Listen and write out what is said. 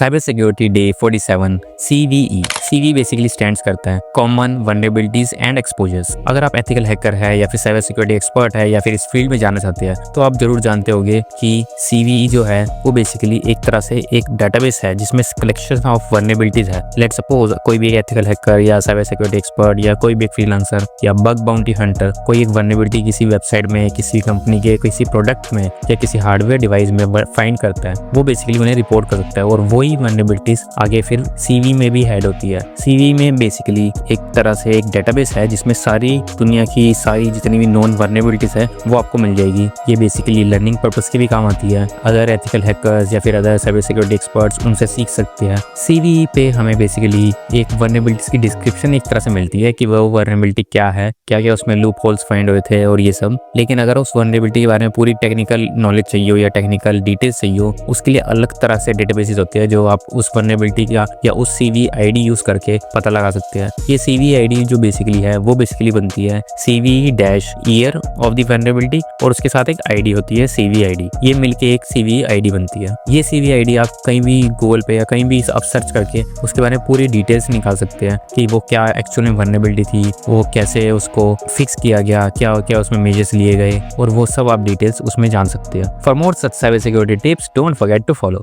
Cyber security day 47 CVE। CV basically stands करता है common vulnerabilities and exposures. अगर आप एथिकल हैकर है या फिर साइबर सिक्योरिटी एक्सपर्ट है या फिर इस फील्ड में जाना चाहते हैं तो आप जरूर जानते होंगे कि CVE जो है वो बेसिकली एक तरह से एक डेटाबेस है जिसमें कलेक्शन ऑफ वल्नरेबिलिटीज है। लेट्स सपोज कोई भी एथिकल हैकर या साइबर सिक्योरिटी एक्सपर्ट या कोई भी फ्रीलांसर या बग बाउंटी हंटर कोई एक वल्नरेबिलिटी किसी वेबसाइट में, किसी कंपनी के किसी प्रोडक्ट में या किसी हार्डवेयर डिवाइस में फाइंड करता है, वो बेसिकली उन्हें रिपोर्ट कर सकता है और वही वल्नरेबिलिटीज आगे फिर CV में भी ऐड होती है। CV में बेसिकली एक तरह से एक डेटाबेस है जिसमें सारी दुनिया की सारी जितनी भी नॉन वल्नरेबिलिटीज है वो आपको मिल जाएगी। ये बेसिकली लर्निंग पर्पस की भी काम आती है। अदर एथिकल हैकर्स या फिर अदर साइबर सिक्योरिटी एक्सपर्ट्स उनसे सीख सकते हैं। CV पे हमें बेसिकली एक वल्नरेबिलिटीज की डिस्क्रिप्शन एक तरह से मिलती है कि वो वल्नरेबिलिटी क्या है, क्या क्या उसमें लूप होल्स फाइंड हुए थे और ये सब। लेकिन अगर उस वल्नरेबिलिटी के बारे में पूरी टेक्निकल नॉलेज चाहिए हो या टेक्निकल डिटेल्स चाहिए हो, उसके लिए अलग तरह से डेटाबेसेस होते हैं जो आप उस वल्नरेबिलिटी का या उस CV ID यूज करके पता लगा सकते हैं। ये CV ID जो बेसिकली है वो बेसिकली बनती है CV-year ऑफ द वल्नरेबिलिटी और उसके साथ एक ID होती है CV ID। ये मिलके एक CV ID बनती है। ये CV ID आप कहीं भी गूगल पे या कहीं भी आप सर्च करके उसके बारे में पूरी डिटेल्स निकाल सकते हैं कि वो क्या एक्चुअल में वल्नरेबिलिटी थी, वो कैसे उसको फिक्स किया गया, क्या क्या उसमें मेजर्स लिए गए, और वो सब आप डिटेल्स उसमें जान सकते हैं। For more such cyber security tips don't forget to follow.